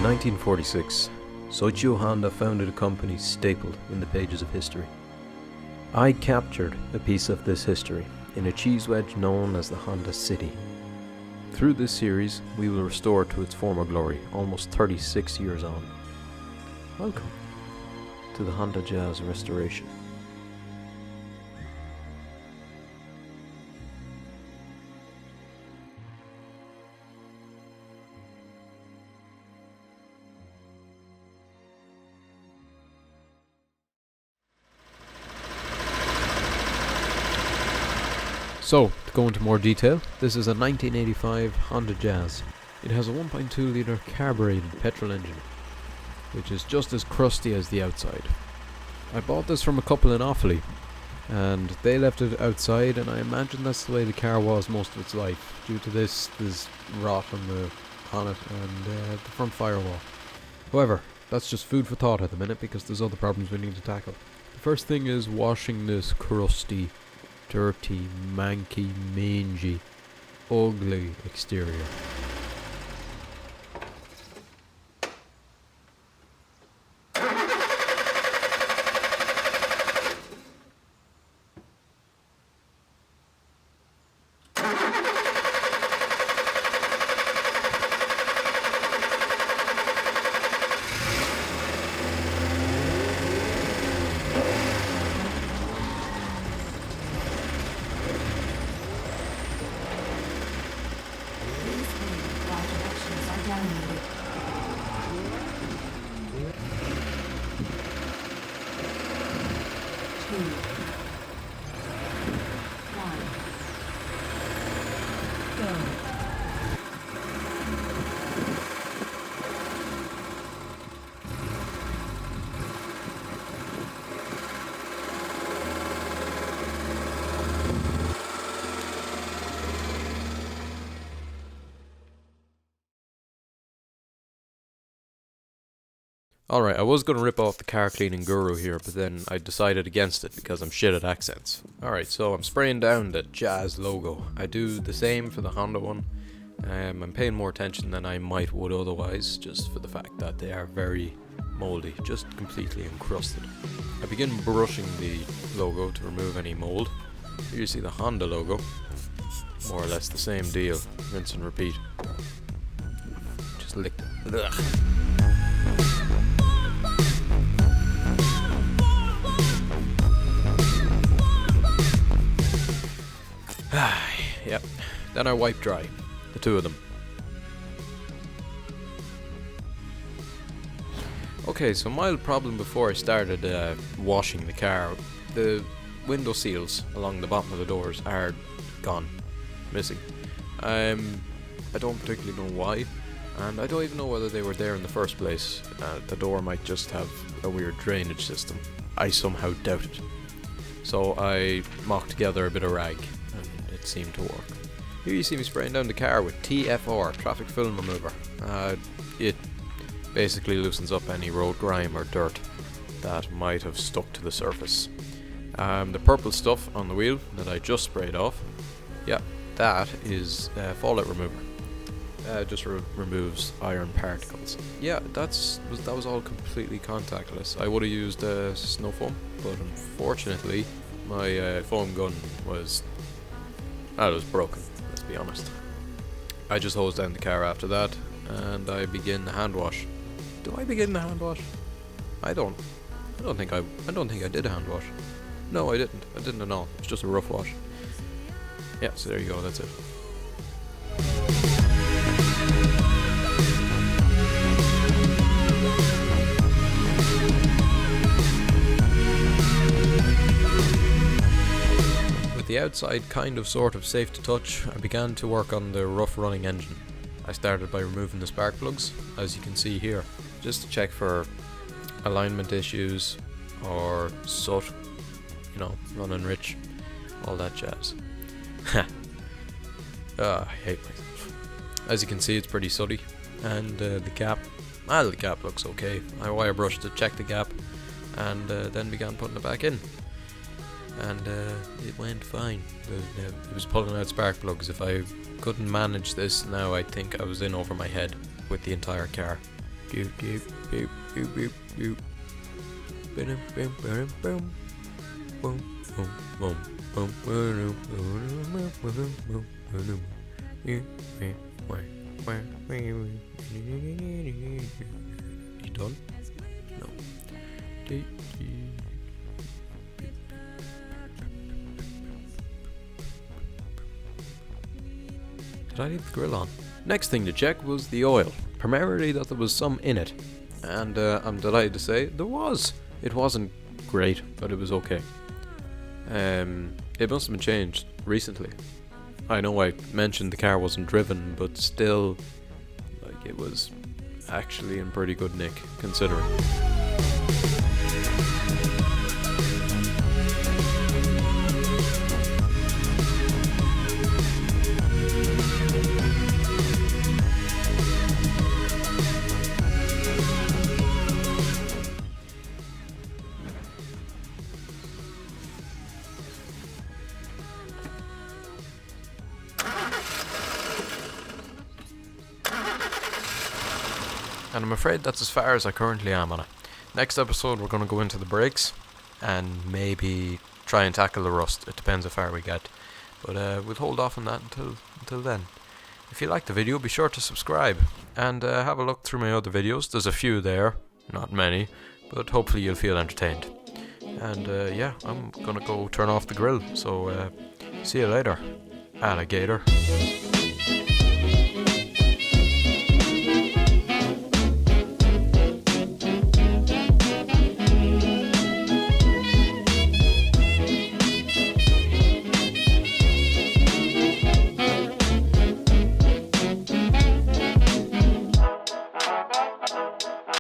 1946, Soichiro Honda founded a company stapled in the pages of history. I captured a piece of this history in a cheese wedge known as the Honda City. Through this series, we will restore it to its former glory, almost 36 years on. Welcome to the Honda Jazz Restoration. So, to go into more detail, this is a 1985 Honda Jazz. It has a 1.2 litre carbureted petrol engine, which is just as crusty as the outside. I bought this from a couple in Offaly, and they left it outside, and I imagine that's the way the car was most of its life. Due to this, there's rot on it and the front firewall. However, that's just food for thought at the minute because there's other problems we need to tackle. The first thing is washing this crusty, dirty, manky, mangy, ugly exterior. Alright, I was going to rip off the car cleaning guru here, but then I decided against it because I'm shit at accents. Alright, so I'm spraying down the Jazz logo. I do the same for the Honda one. I'm paying more attention than I would otherwise, just for the fact that they are very mouldy, just completely encrusted. I begin brushing the logo to remove any mould. Here you see the Honda logo. More or less the same deal. Rinse and repeat. Just lick it. Ugh. Yep, then I wipe dry, the two of them. Okay, so mild problem before I started washing the car. The window seals along the bottom of the doors are gone, missing. I don't particularly know why, and I don't even know whether they were there in the first place. The door might just have a weird drainage system. I somehow doubt it. So I mocked together a bit of rag, and it seemed to work. Here you see me spraying down the car with TFR, Traffic Film Remover. It basically loosens up any road grime or dirt that might have stuck to the surface. The purple stuff on the wheel that I just sprayed off, yeah, that is Fallout Remover. Just removes iron particles. Yeah, that was all completely contactless. I would have used snow foam, but unfortunately my foam gun was broken, let's be honest. I just hosed down the car after that, and I begin the hand wash. Do I begin the hand wash? I don't think I did a hand wash. No, I didn't. I didn't at all. It's just a rough wash. Yeah, so there you go, that's it. The outside kind of sort of safe to touch, I began to work on the rough running engine. I started by removing the spark plugs, as you can see here, just to check for alignment issues or soot, running rich, all that jazz. I hate myself. As you can see, it's pretty sooty, and the gap looks okay. I wire brushed to check the gap, and then began putting it back in. And it went fine. It was pulling out spark plugs. If I couldn't manage this now, I think I was in over my head with the entire car. You done? No. Did I leave the grill on? Next thing to check was the oil. Primarily that there was some in it. And I'm delighted to say there was. It wasn't great, but it was okay. It must have been changed recently. I know I mentioned the car wasn't driven, but still, like, it was actually in pretty good nick, considering. And I'm afraid that's as far as I currently am on it. Next episode we're going to go into the brakes and maybe try and tackle the rust. It depends how far we get. But we'll hold off on that until then. If you liked the video, be sure to subscribe and have a look through my other videos. There's a few there, not many, but hopefully you'll feel entertained. And yeah, I'm going to go turn off the grill. So see you later, alligator.